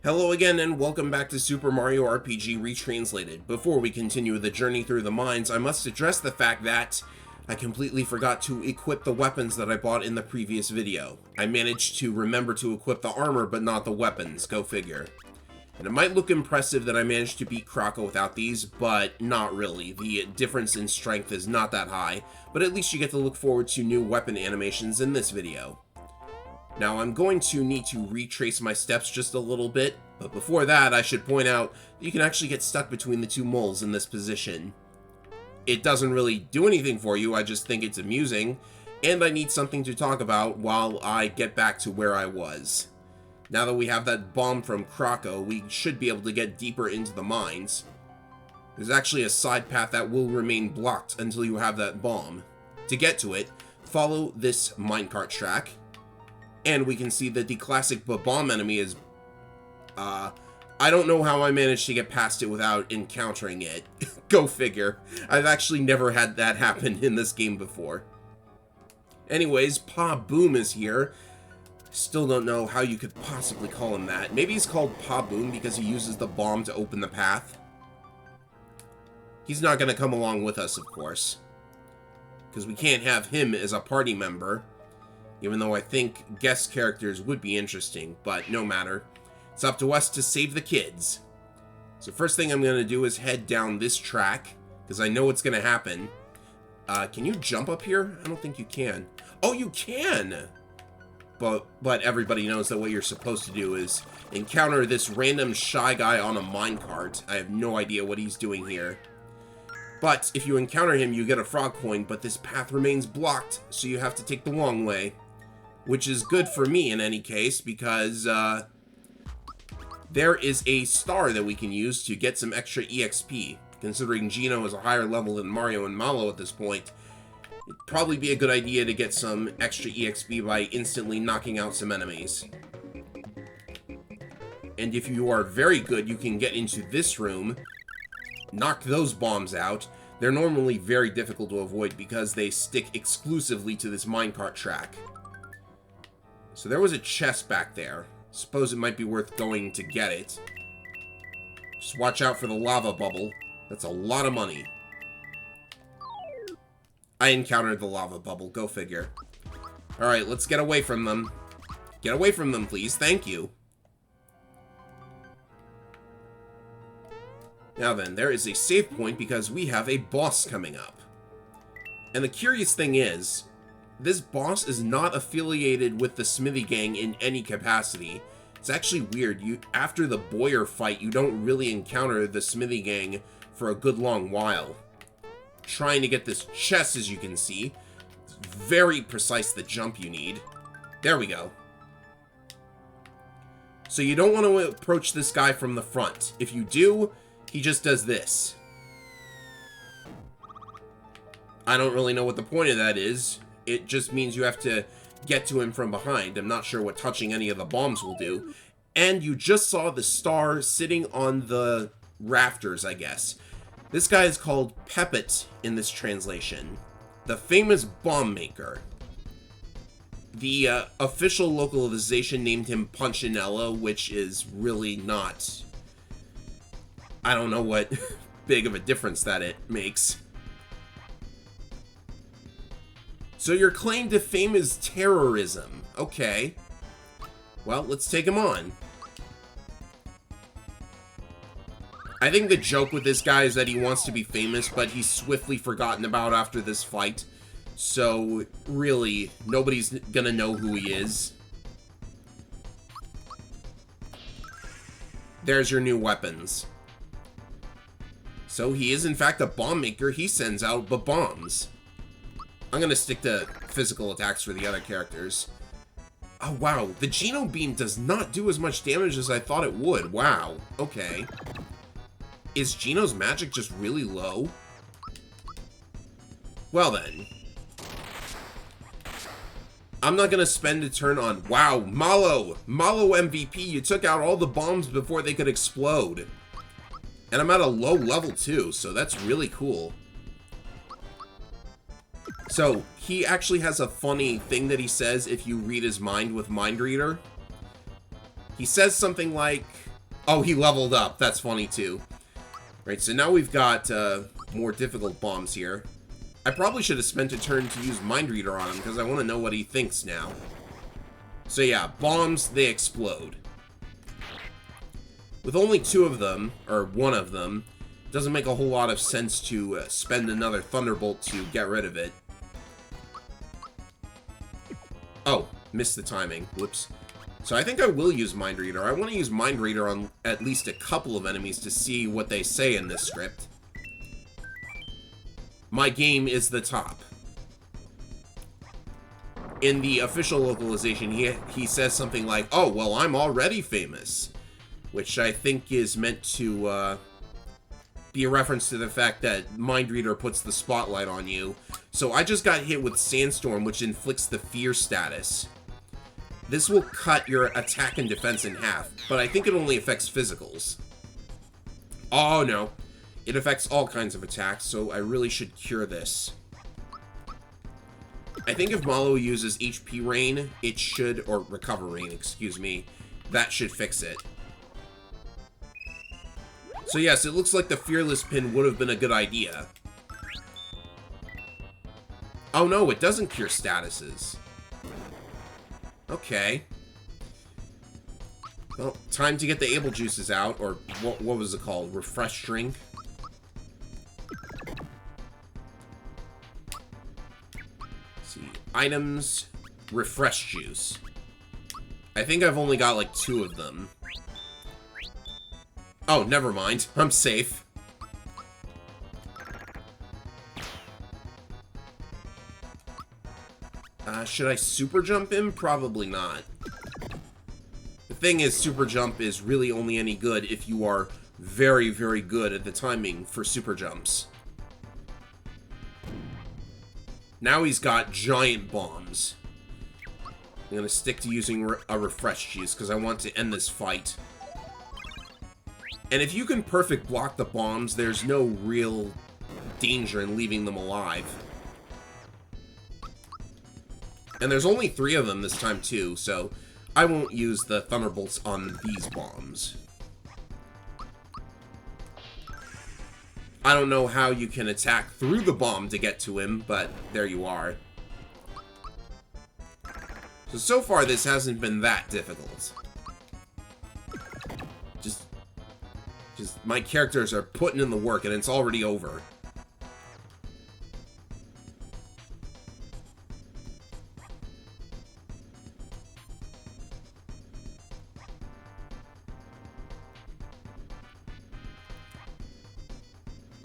Hello again and welcome back to Super Mario RPG Retranslated. Before we continue the journey through the mines, I must address the fact that I completely forgot to equip the weapons that I bought in the previous video. I managed to remember to equip the armor but not the weapons, go figure. And it might look impressive that I managed to beat Krako without these, but not really. The difference in strength is not that high, but at least you get to look forward to new weapon animations in this video. Now, I'm going to need to retrace my steps just a little bit, but before that, I should point out that you can actually get stuck between the two moles in this position. It doesn't really do anything for you, I just think it's amusing, and I need something to talk about while I get back to where I was. Now that we have that bomb from Krako, we should be able to get deeper into the mines. There's actually a side path that will remain blocked until you have that bomb. To get to it, follow this minecart track, and we can see that the classic bomb enemy is, I don't know how I managed to get past it without encountering it. Go figure. I've actually never had that happen in this game before. Anyways, Pa Boom is here. Still don't know how you could possibly call him that. Maybe he's called Pa Boom because he uses the bomb to open the path. He's not going to come along with us, of course, because we can't have him as a party member. Even though I think guest characters would be interesting, but no matter. It's up to us to save the kids. So first thing I'm going to do is head down this track, because I know what's going to happen. Can you jump up here? I don't think you can. Oh, you can! But everybody knows that what you're supposed to do is encounter this random shy guy on a minecart. I have no idea what he's doing here. But if you encounter him, you get a frog coin, but this path remains blocked, so you have to take the long way. Which is good for me in any case, because there is a star that we can use to get some extra EXP. Considering Geno is a higher level than Mario and Malo at this point, it'd probably be a good idea to get some extra EXP by instantly knocking out some enemies. And if you are very good, you can get into this room, knock those bombs out. They're normally very difficult to avoid because they stick exclusively to this minecart track. So there was a chest back there. Suppose it might be worth going to get it. Just watch out for the lava bubble. That's a lot of money. I encountered the lava bubble. Go figure. Alright, let's get away from them. Get away from them, please. Thank you. Now then, there is a save point because we have a boss coming up. And the curious thing is, this boss is not affiliated with the Smithy Gang in any capacity. It's actually weird. After the Boyer fight, you don't really encounter the Smithy Gang for a good long while. Trying to get this chest, as you can see. It's very precise, the jump you need. There we go. So you don't want to approach this guy from the front. If you do, he just does this. I don't really know what the point of that is. It just means you have to get to him from behind. I'm not sure what touching any of the bombs will do. And you just saw the star sitting on the rafters, I guess. This guy is called Pepet in this translation. The famous bomb maker. The official localization named him Punchinello, which is really not... I don't know what big of a difference that it makes. So your claim to fame is terrorism. Okay. Well, let's take him on. I think the joke with this guy is that he wants to be famous, but he's swiftly forgotten about after this fight. So, really, nobody's gonna know who he is. There's your new weapons. So he is in fact a bomb maker. He sends out bombs. I'm going to stick to physical attacks for the other characters. Oh, wow. The Geno Beam does not do as much damage as I thought it would. Wow. Okay. Is Geno's magic just really low? Well, then. I'm not going to spend a turn on... Wow, Malo! Malo MVP, you took out all the bombs before they could explode. And I'm at a low level, too, so that's really cool. So, he actually has a funny thing that he says if you read his mind with Mind Reader. He says something like, Oh, he leveled up. That's funny, too. Right, so now we've got more difficult bombs here. I probably should have spent a turn to use Mind Reader on him, because I want to know what he thinks now. So yeah, bombs, they explode. With only 2 of them, or 1 of them, it doesn't make a whole lot of sense to spend another Thunderbolt to get rid of it. Oh, missed the timing. Whoops. So I think I will use Mind Reader. I want to use Mind Reader on at least a couple of enemies to see what they say in this script. My game is the top. In the official localization, he says something like, oh, well, I'm already famous. Which I think is meant to be a reference to the fact that Mind Reader puts the spotlight on you. So I just got hit with Sandstorm, which inflicts the Fear status. This will cut your attack and defense in half, but I think it only affects physicals. Oh, no. It affects all kinds of attacks, so I really should cure this. I think if Malo uses HP Rain, it should, or Recover Rain, excuse me, that should fix it. So yes, it looks like the Fearless Pin would have been a good idea. Oh no, it doesn't cure statuses. Okay. Well, time to get the Able Juices out, or what was it called? Refresh Drink. Let's see. Items. Refresh Juice. I think I've only got like 2 of them. Oh, never mind. I'm safe. Should I super jump him? Probably not. The thing is, super jump is really only any good if you are very, very good at the timing for super jumps. Now he's got giant bombs. I'm gonna stick to using a refresh juice because I want to end this fight. And if you can perfect block the bombs, there's no real danger in leaving them alive. And there's only 3 of them this time too, so I won't use the Thunderbolts on these bombs. I don't know how you can attack through the bomb to get to him, but there you are. So far this hasn't been that difficult. Just my characters are putting in the work and it's already over.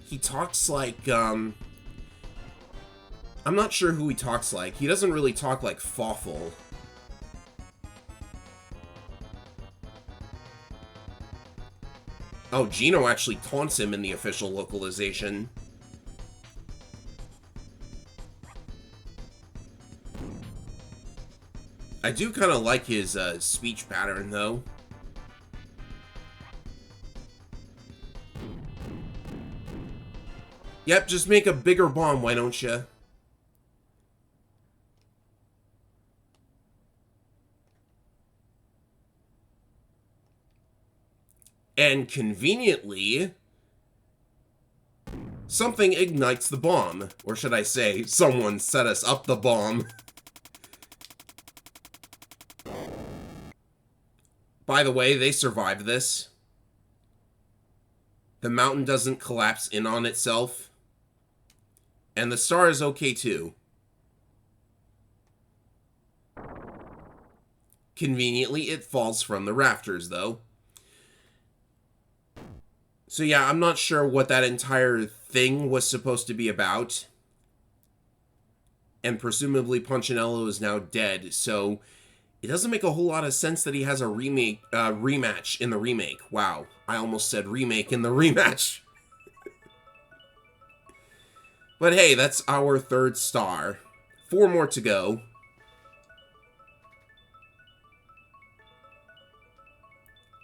He talks like, I'm not sure who he talks like. He doesn't really talk like Fawful. Oh, Gino actually taunts him in the official localization. I do kind of like his speech pattern, though. Yep, just make a bigger bomb, why don't you? And conveniently, something ignites the bomb. Or should I say, someone set us up the bomb. By the way, they survived this. The mountain doesn't collapse in on itself. And the star is okay too. Conveniently, it falls from the rafters, though. So yeah, I'm not sure what that entire thing was supposed to be about. And presumably Punchinello is now dead, so it doesn't make a whole lot of sense that he has a rematch in the remake. Wow, I almost said remake in the rematch. But hey, that's our 3rd star. 4 more to go.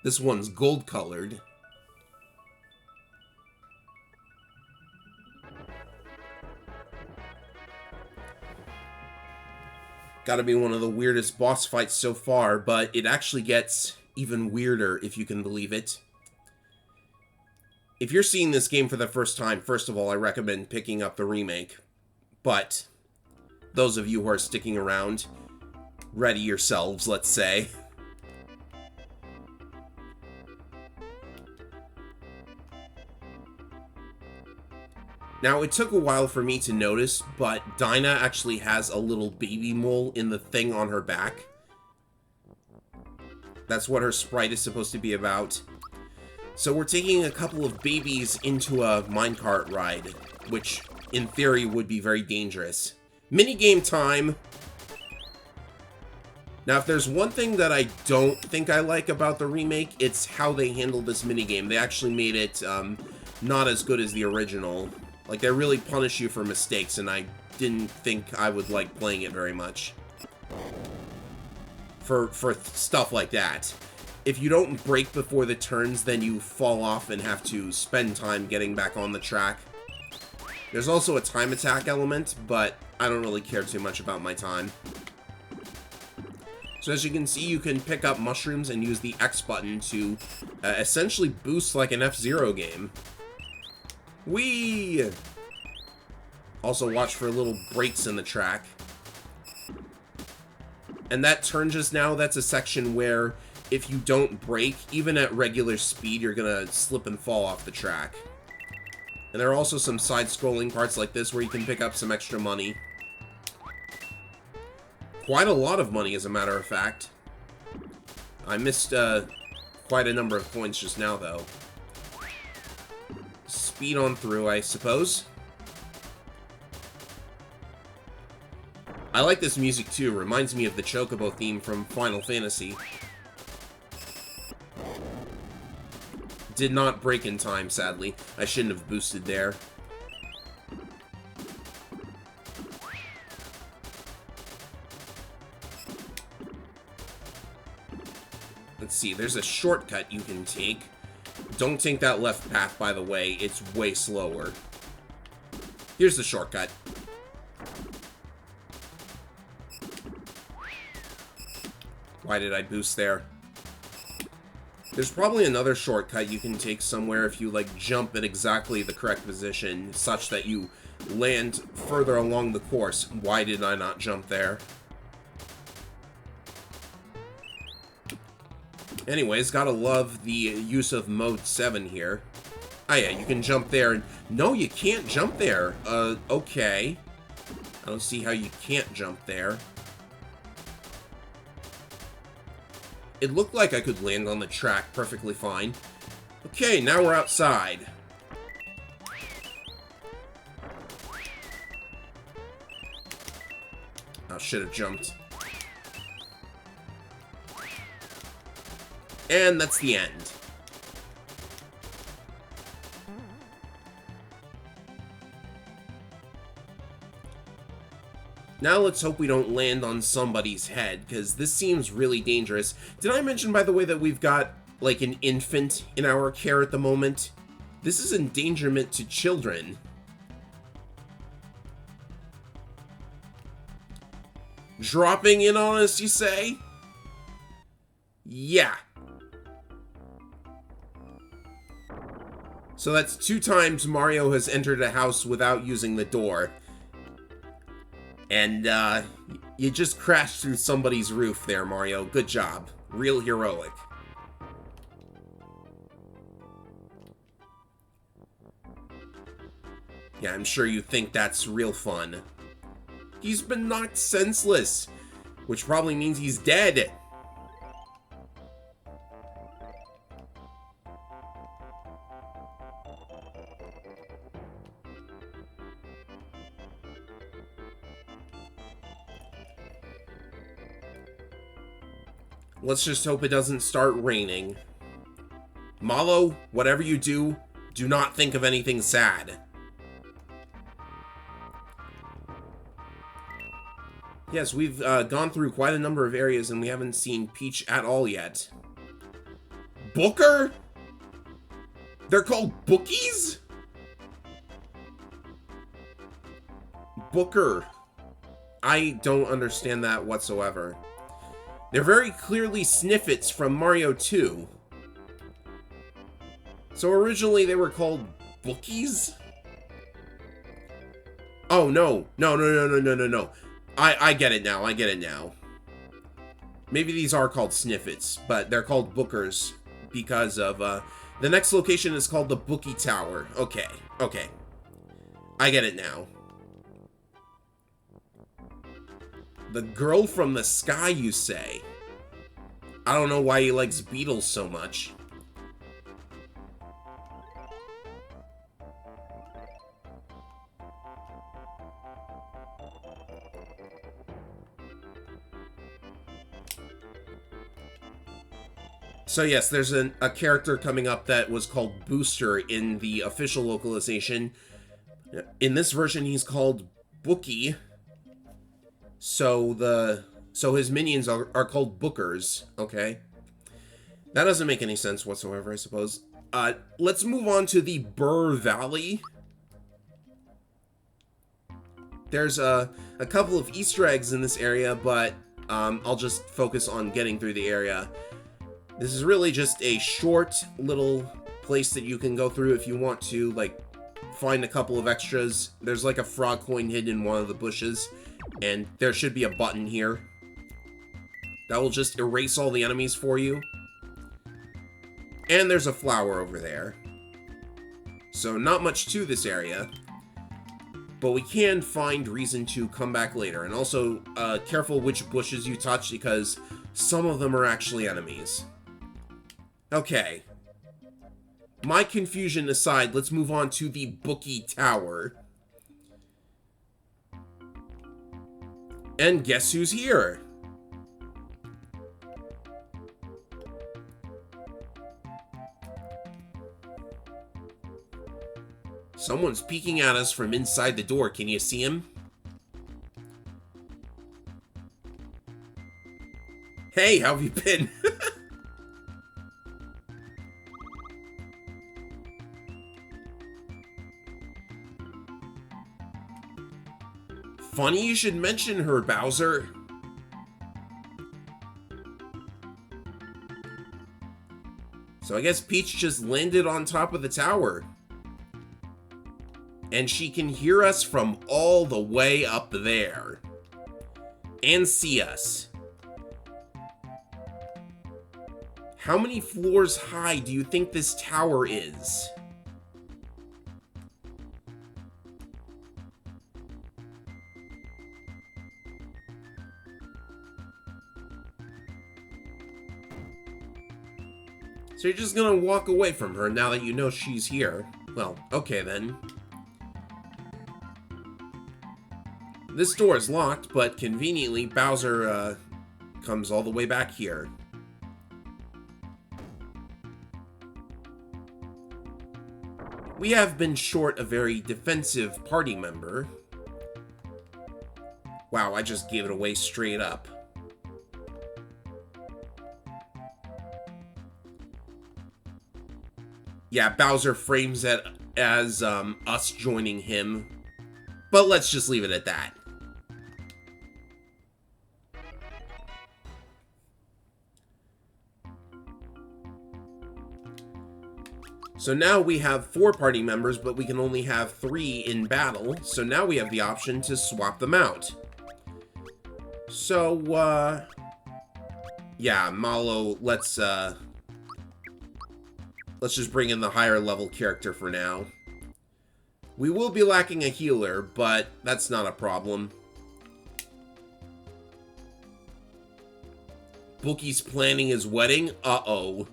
This one's gold-colored. Gotta be one of the weirdest boss fights so far, but it actually gets even weirder, if you can believe it. If you're seeing this game for the first time, first of all, I recommend picking up the remake. But those of you who are sticking around, ready yourselves, let's say. Now, it took a while for me to notice, but Dinah actually has a little baby mole in the thing on her back. That's what her sprite is supposed to be about. So we're taking a couple of babies into a minecart ride, which, in theory, would be very dangerous. Minigame time! Now, if there's one thing that I don't think I like about the remake, it's how they handled this minigame. They actually made it not as good as the original. Like, they really punish you for mistakes, and I didn't think I would like playing it very much. For stuff like that. If you don't brake before the turns, then you fall off and have to spend time getting back on the track. There's also a time attack element, but I don't really care too much about my time. So as you can see, you can pick up mushrooms and use the X button to essentially boost like an F-Zero game. Whee! Also watch for little breaks in the track. And that turn just now, that's a section where if you don't brake, even at regular speed, you're gonna slip and fall off the track. And there are also some side-scrolling parts like this where you can pick up some extra money. Quite a lot of money, as a matter of fact. I missed quite a number of coins just now, though. Speed on through, I suppose. I like this music, too. Reminds me of the Chocobo theme from Final Fantasy. Did not break in time, sadly. I shouldn't have boosted there. Let's see, there's a shortcut you can take. Don't take that left path, by the way. It's way slower. Here's the shortcut. Why did I boost there? There's probably another shortcut you can take somewhere if you, like, jump at exactly the correct position, such that you land further along the course. Why did I not jump there? Anyways, gotta love the use of Mode 7 here. Oh yeah, you can jump there. No, you can't jump there. Okay. I don't see how you can't jump there. It looked like I could land on the track perfectly fine. Okay, now we're outside. I should have jumped. And that's the end. Now let's hope we don't land on somebody's head, because this seems really dangerous. Did I mention, by the way, that we've got, like, an infant in our care at the moment? This is endangerment to children. Dropping in on us, you say? Yeah. So that's 2 times Mario has entered a house without using the door. And, you just crashed through somebody's roof there, Mario. Good job. Real heroic. Yeah, I'm sure you think that's real fun. He's been knocked senseless, which probably means he's dead. Let's just hope it doesn't start raining. Malo, whatever you do, do not think of anything sad. Yes, we've gone through quite a number of areas and we haven't seen Peach at all yet. Booker? They're called bookies? Booker. I don't understand that whatsoever. They're very clearly snippets from Mario 2. So originally they were called bookies? Oh, no. No, no, no, no, no, no, no. I get it now. I get it now. Maybe these are called sniffets, but they're called bookers because of, the next location is called the Bookie Tower. Okay, okay. I get it now. The girl from the sky, you say? I don't know why he likes beetles so much. So yes, there's a character coming up that was called Booster in the official localization. In this version, he's called Bookie. So his minions are called Bookers. Okay, that doesn't make any sense whatsoever, I suppose. Let's move on to the Burr Valley. There's a couple of Easter eggs in this area, but I'll just focus on getting through the area. This is really just a short little place that you can go through if you want to, like, find a couple of extras. There's like a frog coin hidden in one of the bushes, and there should be a button here that will just erase all the enemies for you. And there's a flower over there. So not much to this area, but we can find reason to come back later. And also, careful which bushes you touch, because some of them are actually enemies. Okay. My confusion aside, let's move on to the Bookie Tower. And guess who's here? Someone's peeking at us from inside the door. Can you see him? Hey, how have you been? Funny you should mention her, Bowser. So I guess Peach just landed on top of the tower. And she can hear us from all the way up there. And see us. How many floors high do you think this tower is? So you're just gonna walk away from her now that you know she's here. Well, okay then. This door is locked, but conveniently Bowser comes all the way back here. We have been short a very defensive party member. Wow, I just gave it away straight up. Yeah, Bowser frames it as us joining him. But let's just leave it at that. So now we have 4 party members, but we can only have 3 in battle. So now we have the option to swap them out. So, yeah, Mallow, let's just bring in the higher level character for now. We will be lacking a healer, but that's not a problem. Bookie's planning his wedding? Uh-oh.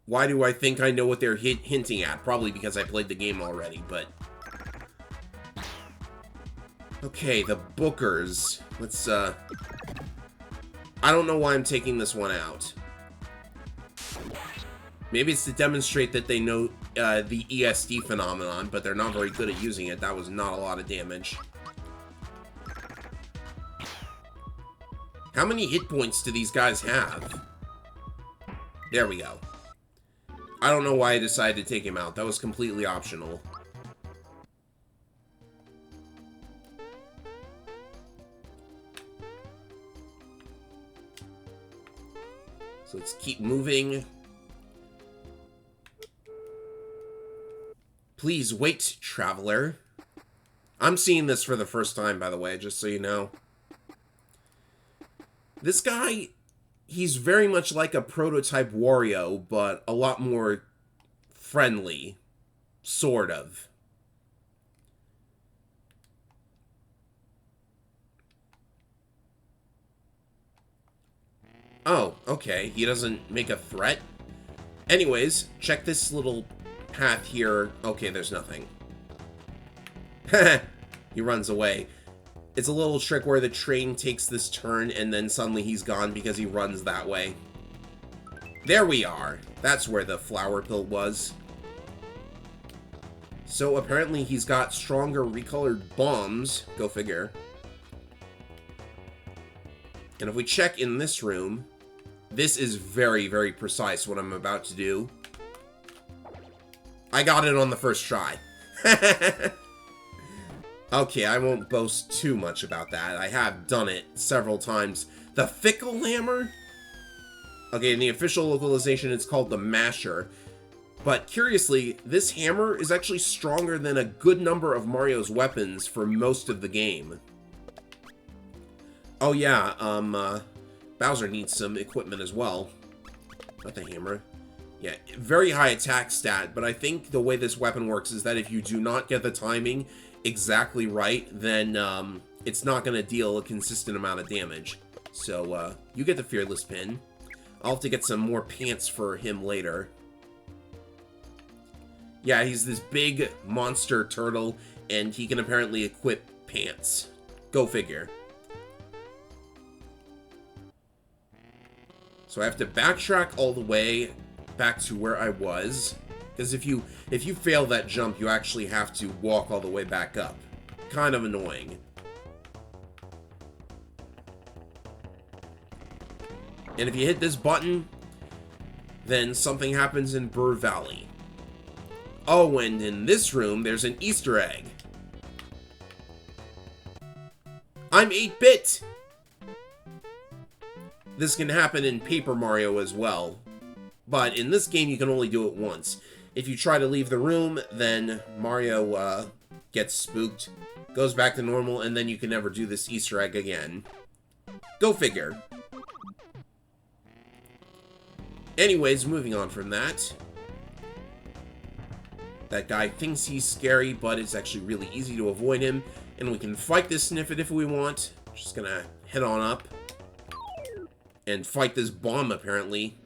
Why do I think I know what they're hinting at? Probably because I played the game already, but... Okay, the Bookers. Let's, I don't know why I'm taking this one out. Maybe it's to demonstrate that they know the ESD phenomenon, but they're not very good at using it. That was not a lot of damage. How many hit points do these guys have? There we go. I don't know why I decided to take him out. That was completely optional. So let's Let's keep moving. Please wait, traveler. I'm seeing this for the first time, by the way, just so you know. This guy, he's very much like a prototype Wario, but a lot more friendly. Sort of. Oh, okay. He doesn't make a threat? Anyways, check this little path here. Okay, there's nothing. He runs away. It's a little trick where the train takes this turn and then suddenly he's gone because he runs that way. There we are. That's where the flower pill was. So apparently he's got stronger recolored bombs. Go figure. And if we check in this room, this is very, very precise what I'm about to do. I got it on the first try. Okay, I won't boast too much about that. I have done it several times. The Fickle Hammer? Okay, in the official localization, it's called the Masher. But curiously, this hammer is actually stronger than a good number of Mario's weapons for most of the game. Oh yeah, Bowser needs some equipment as well. Not the hammer. Yeah, very high attack stat, but I think the way this weapon works is that if you do not get the timing exactly right, then it's not going to deal a consistent amount of damage. So, you get the Fearless Pin. I'll have to get some more pants for him later. Yeah, he's this big monster turtle, and he can apparently equip pants. Go figure. So I have to backtrack all the way back to where I was. Because if you fail that jump, you actually have to walk all the way back up. Kind of annoying. And if you hit this button, then something happens in Burr Valley. Oh, and in this room, there's an Easter egg. I'm 8-bit! This can happen in Paper Mario as well. But in this game, you can only do it once. If you try to leave the room, then Mario gets spooked, goes back to normal, and then you can never do this Easter egg again. Go figure. Anyways, moving on from that. That guy thinks he's scary, but it's actually really easy to avoid him. And we can fight this Sniffit if we want. Just gonna head on up. And fight this bomb, apparently.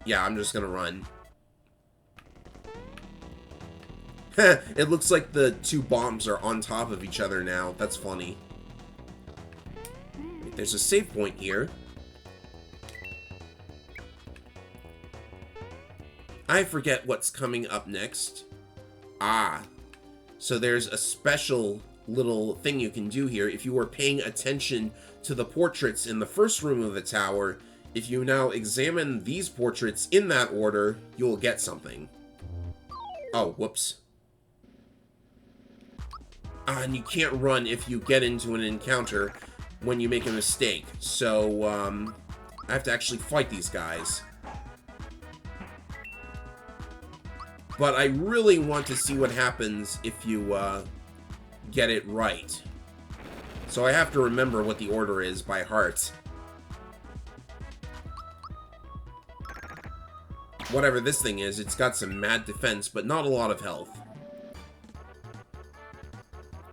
Yeah, I'm just gonna run. It looks like the two bombs are on top of each other now. That's funny. There's a save point here. I forget what's coming up next. Ah. So there's a special little thing you can do here. If you were paying attention to the portraits in the first room of the tower, if you now examine these portraits in that order, you'll get something. Oh, whoops. And you can't run if you get into an encounter when you make a mistake. So, I have to actually fight these guys. But I really want to see what happens if you, get it right. So I have to remember what the order is by heart. Whatever this thing is, it's got some mad defense, but not a lot of health.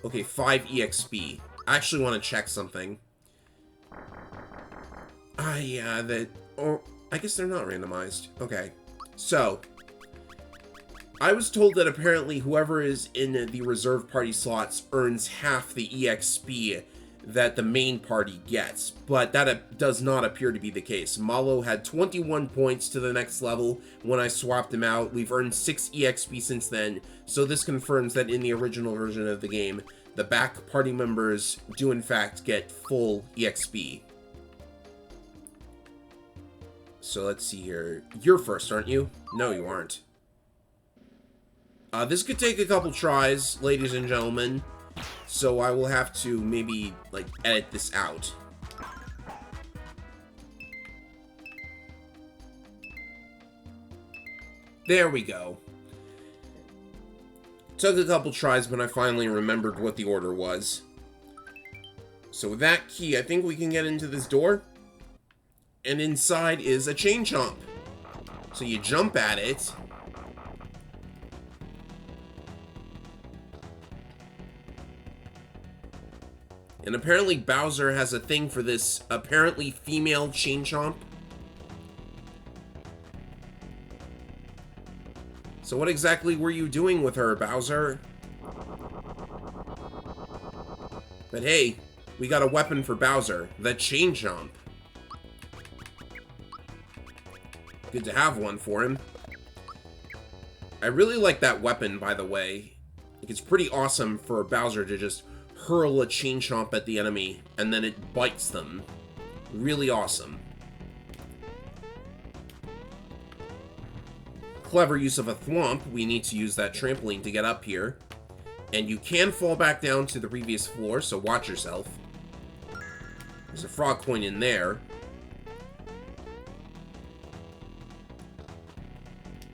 Okay, 5 EXP. I actually want to check something. Yeah, or I guess they're not randomized. Okay. So, I was told that apparently whoever is in the reserve party slots earns half the EXP that the main party gets, but that does not appear to be the case. Malo had 21 points to the next level when I swapped him out. We've earned 6 EXP since then, so this confirms that in the original version of the game, the back party members do in fact get full EXP. So let's see here. You're first, aren't you? No, you aren't. This could take a couple tries, ladies and gentlemen, so I will have to maybe, like, edit this out. There we go. Took a couple tries, but I finally remembered what the order was. So with that key, I think we can get into this door. And inside is a chain chomp. So you jump at it. And apparently Bowser has a thing for this apparently female chain chomp. So what exactly were you doing with her, Bowser? But hey, we got a weapon for Bowser, the chain chomp. Good to have one for him. I really like that weapon, by the way. It's pretty awesome for Bowser to just hurl a chain chomp at the enemy, and then it bites them. Really awesome. Clever use of a thwomp. We need to use that trampoline to get up here. And you can fall back down to the previous floor, so watch yourself. There's a frog coin in there.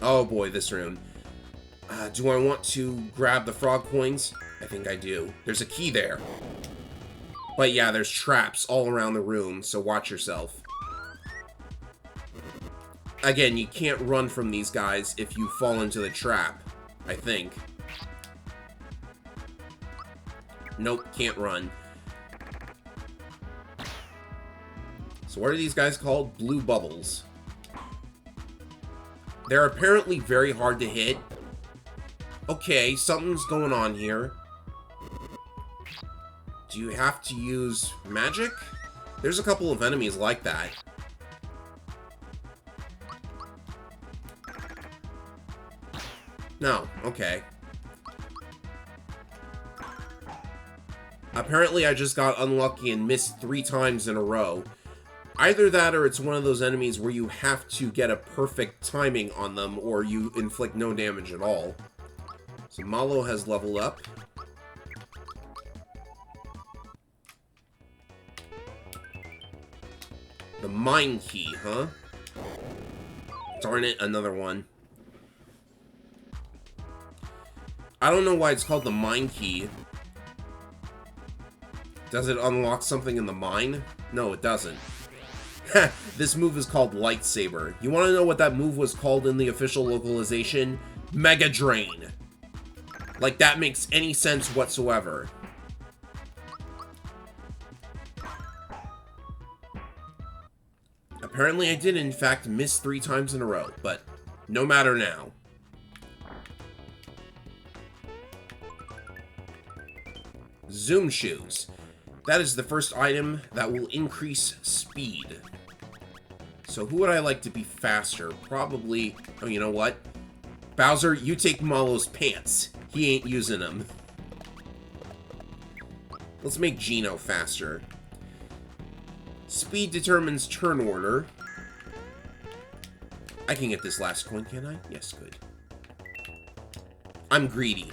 Oh boy, this room. Do I want to grab the frog coins? I think I do. There's a key there. But yeah, there's traps all around the room, so watch yourself. Again, you can't run from these guys if you fall into the trap, I think. Nope, can't run. So what are these guys called? Blue bubbles. They're apparently very hard to hit. Okay, something's going on here. Do you have to use magic? There's a couple of enemies like that. No, okay. Apparently I just got unlucky and missed 3 times in a row. Either that or it's one of those enemies where you have to get a perfect timing on them or you inflict no damage at all. So Malo has leveled up. The mine key, huh? Darn it, another one. I don't know why it's called the mine key. Does it unlock something in the mine? No, it doesn't. This move is called Lightsaber. You want to know what that move was called in the official localization? Mega Drain. Like, that makes any sense whatsoever. Apparently I did, in fact, miss 3 times in a row, but no matter now. Zoom shoes. That is the first item that will increase speed. So who would I like to be faster? Probably... Oh, you know what? Bowser, you take Malo's pants. He ain't using them. Let's make Geno faster. Speed determines turn order. I can get this last coin, can I? Yes, good. I'm greedy.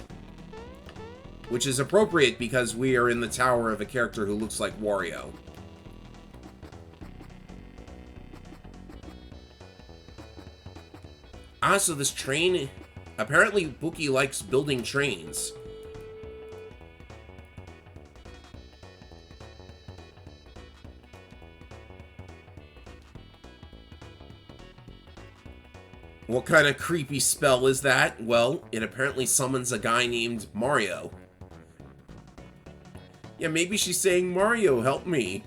Which is appropriate because we are in the tower of a character who looks like Wario. Ah, so this train... Apparently, Pookie likes building trains. What kind of creepy spell is that? Well, it apparently summons a guy named Mario. Yeah, maybe she's saying, Mario, help me.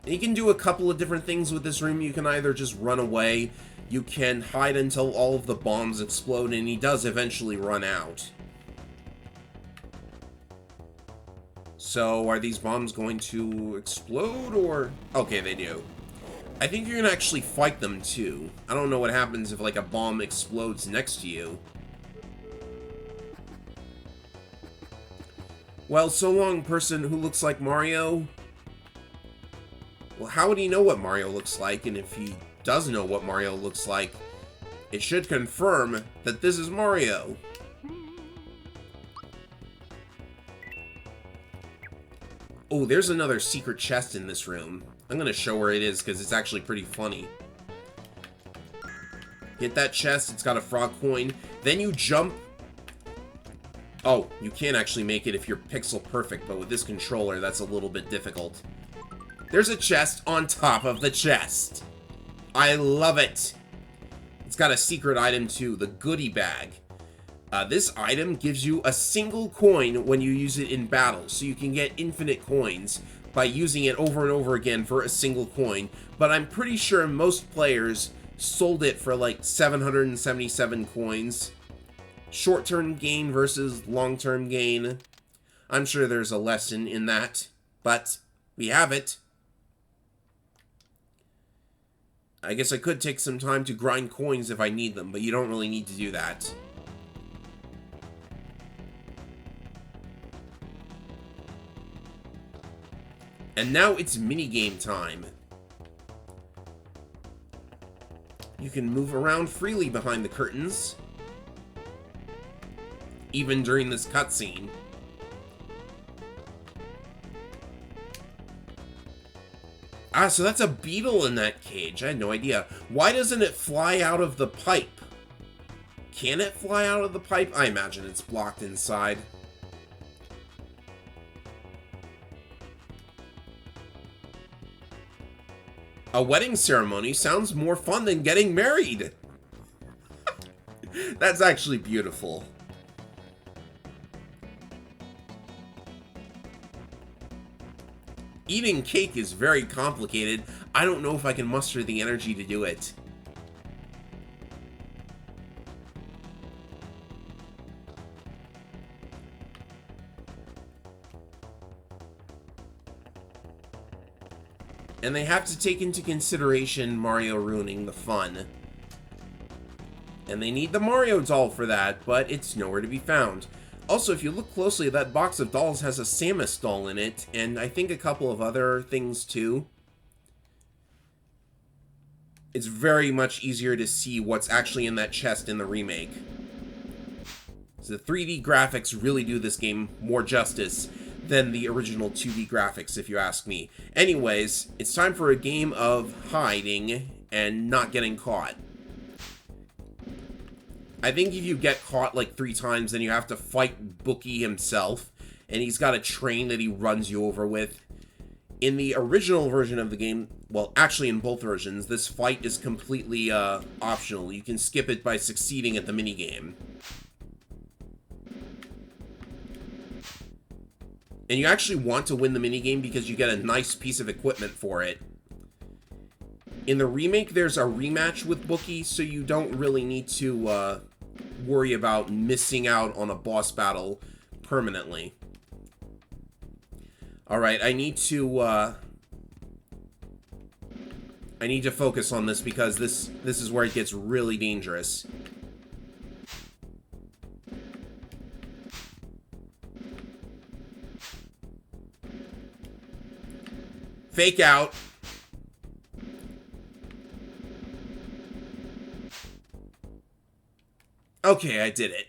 You can do a couple of different things with this room. You can either just run away, you can hide until all of the bombs explode, and he does eventually run out. So, are these bombs going to explode, or... Okay, they do. I think you're gonna actually fight them, too. I don't know what happens if, like, a bomb explodes next to you. Well, so long, person who looks like Mario. Well, how would he know what Mario looks like? And if he does know what Mario looks like, it should confirm that this is Mario. Oh, there's another secret chest in this room. I'm gonna show where it is because it's actually pretty funny. Hit that chest, it's got a frog coin. Then you jump. Oh, you can actually make it if you're pixel perfect, but with this controller, that's a little bit difficult. There's a chest on top of the chest. I love it. It's got a secret item too, the goodie bag. This item gives you a single coin when you use it in battle, so you can get infinite coins by using it over and over again for a single coin. But I'm pretty sure most players sold it for like 777 coins. Short-term gain versus long-term gain. I'm sure there's a lesson in that, but we have it. I guess I could take some time to grind coins if I need them, but you don't really need to do that. And now it's minigame time. You can move around freely behind the curtains, even during this cutscene. Ah, so that's a beetle in that cage. I had no idea. Why doesn't it fly out of the pipe? Can it fly out of the pipe? I imagine it's blocked inside. A wedding ceremony sounds more fun than getting married. That's actually beautiful. Eating cake is very complicated. I don't know if I can muster the energy to do it. And they have to take into consideration Mario ruining the fun. And they need the Mario doll for that, but it's nowhere to be found. Also, if you look closely, that box of dolls has a Samus doll in it, and I think a couple of other things too. It's very much easier to see what's actually in that chest in the remake. So the 3D graphics really do this game more justice than the original 2D graphics, if you ask me. Anyways, it's time for a game of hiding and not getting caught. I think if you get caught like 3 times, then you have to fight Bookie himself, and he's got a train that he runs you over with. In the original version of the game, well, actually in both versions, this fight is completely optional. You can skip it by succeeding at the minigame. And you actually want to win the minigame because you get a nice piece of equipment for it. In the remake, there's a rematch with Bookie, so you don't really need to worry about missing out on a boss battle permanently. Alright, I need to focus on this because this is where it gets really dangerous. Fake out. Okay, I did it.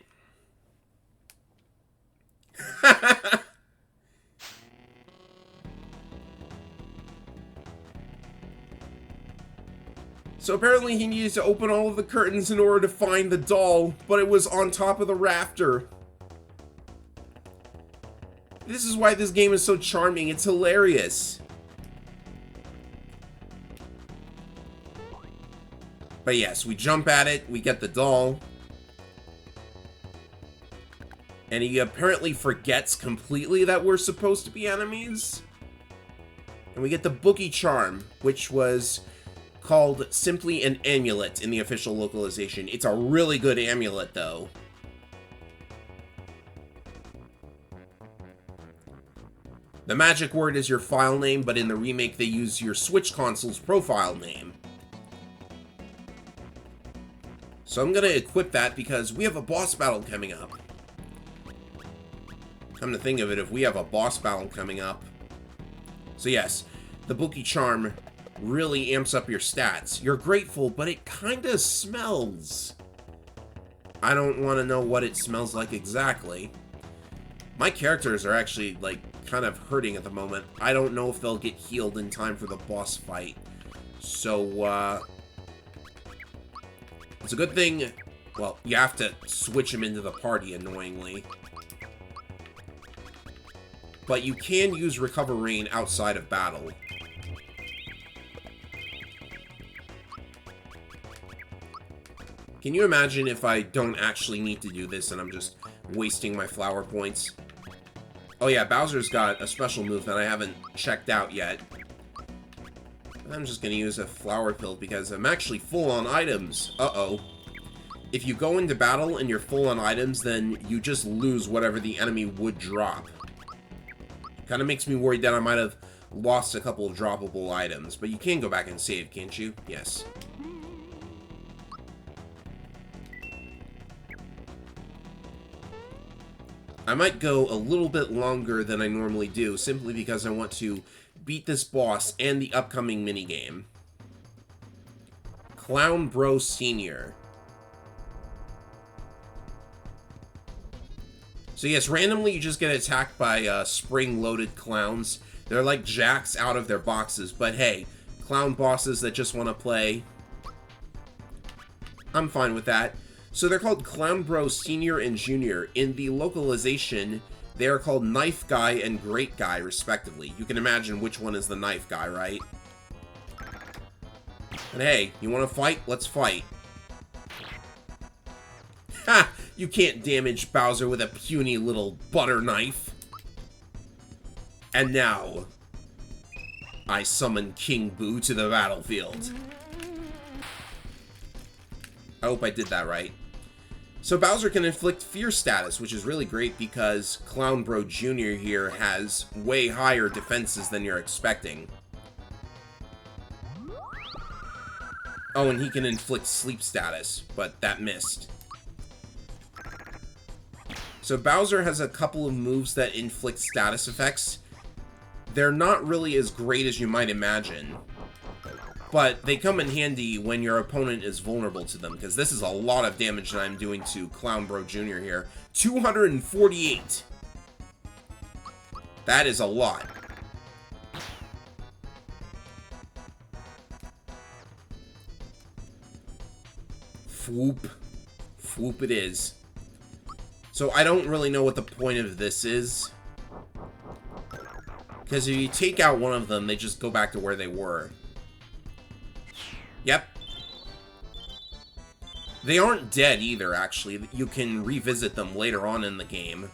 So apparently he needed to open all of the curtains in order to find the doll, but it was on top of the rafter. This is why this game is so charming. It's hilarious. But yes, we jump at it, we get the doll. And he apparently forgets completely that we're supposed to be enemies. And we get the Bookie charm, which was called simply an amulet in the official localization. It's a really good amulet, though. The magic word is your file name, but in the remake they use your Switch console's profile name. So I'm going to equip that because we have a boss battle coming up. Come to think of it, if we have a boss battle coming up. So yes, the Bookie charm really amps up your stats. You're grateful, but it kind of smells. I don't want to know what it smells like exactly. My characters are actually, like, kind of hurting at the moment. I don't know if they'll get healed in time for the boss fight. So, it's a good thing... Well, you have to switch them into the party, annoyingly. But you can use Recover Rain outside of battle. Can you imagine if I don't actually need to do this and I'm just wasting my flower points? Oh yeah, Bowser's got a special move that I haven't checked out yet. I'm just gonna use a flower pill because I'm actually full on items. Uh-oh. If you go into battle and you're full on items, then you just lose whatever the enemy would drop. Kind of makes me worried that I might have lost a couple of droppable items. But you can go back and save, can't you? Yes. I might go a little bit longer than I normally do, simply because I want to beat this boss and the upcoming minigame. Clown Bro Senior. So yes, randomly you just get attacked by spring-loaded clowns. They're like jacks out of their boxes, but hey, clown bosses that just want to play, I'm fine with that. So they're called Clown Bro Senior and Junior. In the localization, they are called Knife Guy and Great Guy, respectively. You can imagine which one is the Knife Guy, right? But hey, you want to fight? Let's fight. Ha! You can't damage Bowser with a puny little butter knife. And now, I summon King Boo to the battlefield. I hope I did that right. So Bowser can inflict fear status, which is really great because Clown Bro Jr. here has way higher defenses than you're expecting. Oh, and he can inflict sleep status, but that missed. So Bowser has a couple of moves that inflict status effects. They're not really as great as you might imagine, but they come in handy when your opponent is vulnerable to them, because this is a lot of damage that I'm doing to Clown Bro Jr. here. 248! That is a lot. Swoop. Swoop it is. So I don't really know what the point of this is, because if you take out one of them, they just go back to where they were. Yep. They aren't dead either, actually. You can revisit them later on in the game.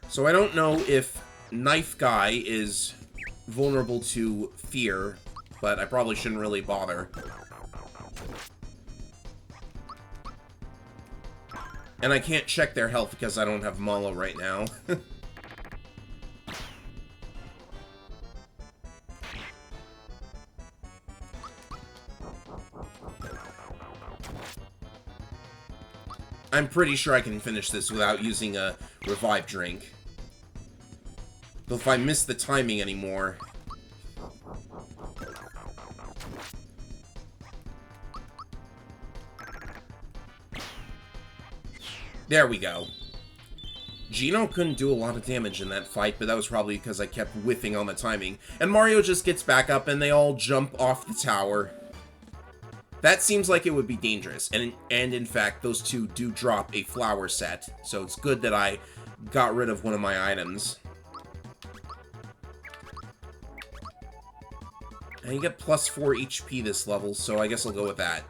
So I don't know if Knife Guy is vulnerable to fear, but I probably shouldn't really bother. And I can't check their health because I don't have Malo right now. I'm pretty sure I can finish this without using a revive drink. Though if I miss the timing anymore... There we go. Gino couldn't do a lot of damage in that fight, but that was probably because I kept whiffing on the timing. And Mario just gets back up and they all jump off the tower. That seems like it would be dangerous. And in fact, those two do drop a flower set. So it's good that I got rid of one of my items. And you get plus 4 HP this level, so I guess I'll go with that.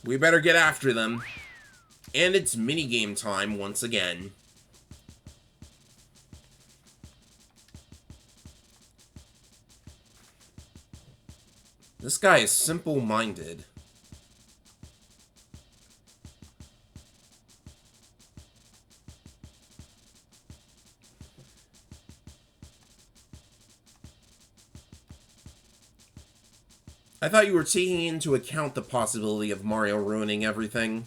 We better get after them. And it's minigame time once again. This guy is simple-minded. I thought you were taking into account the possibility of Mario ruining everything.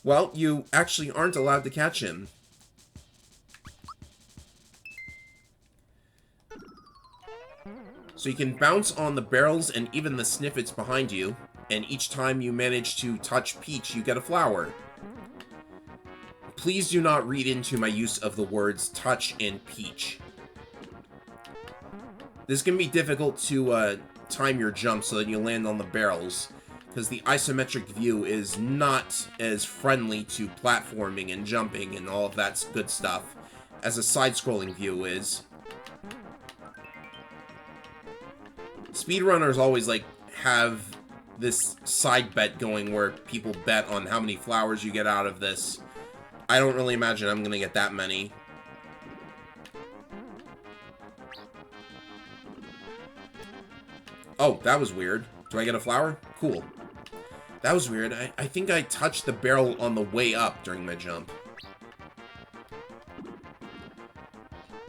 Well, you actually aren't allowed to catch him. So you can bounce on the barrels and even the snippets behind you, and each time you manage to touch Peach, you get a flower. Please do not read into my use of the words touch and Peach. This can be difficult to time your jump so that you land on the barrels, because the isometric view is not as friendly to platforming and jumping and all of that good stuff as a side-scrolling view is. Speedrunners always, like, have this side bet going where people bet on how many flowers you get out of this. I don't really imagine I'm gonna get that many. Oh, that was weird. Do I get a flower? Cool. That was weird. I think I touched the barrel on the way up during my jump.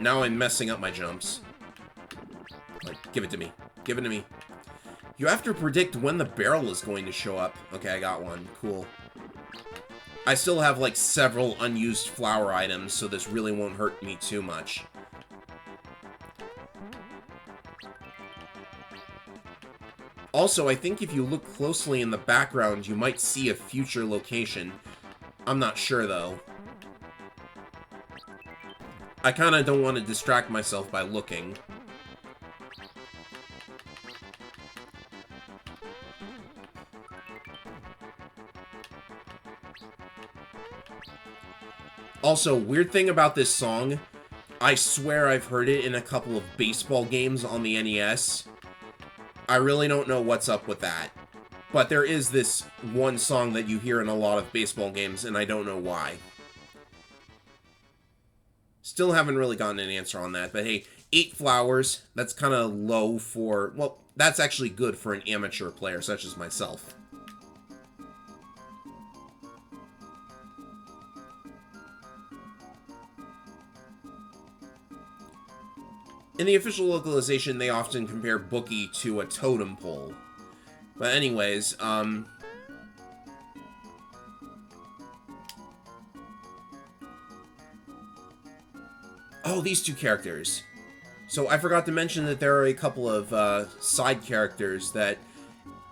Now I'm messing up my jumps. Like, give it to me. Give it to me. You have to predict when the barrel is going to show up. Okay, I got one. Cool. I still have, like, several unused flower items, so this really won't hurt me too much. Also, I think if you look closely in the background, you might see a future location. I'm not sure, though. I kind of don't want to distract myself by looking. Also, weird thing about this song, I swear I've heard it in a couple of baseball games on the NES. I really don't know what's up with that. But there is this one song that you hear in a lot of baseball games, and I don't know why. Still haven't really gotten an answer on that, but hey, 8 flowers, that's kind of low for, well, that's actually good for an amateur player such as myself. In the official localization, they often compare Bookie to a totem pole. But anyways, oh, these two characters. So I forgot to mention that there are a couple of side characters that,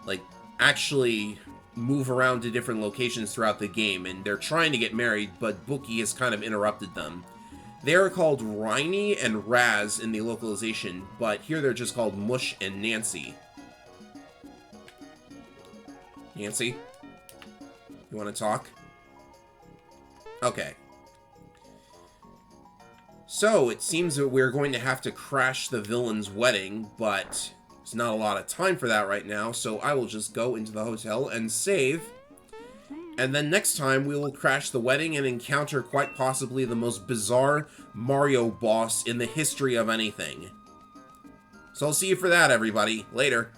like, actually move around to different locations throughout the game, and they're trying to get married, but Bookie has kind of interrupted them. They are called Riney and Raz in the localization, but here they're just called Mush and Nancy. Nancy? You want to talk? Okay. So, it seems that we're going to have to crash the villain's wedding, but there's not a lot of time for that right now, so I will just go into the hotel and save. And then next time, we will crash the wedding and encounter quite possibly the most bizarre Mario boss in the history of anything. So I'll see you for that, everybody. Later.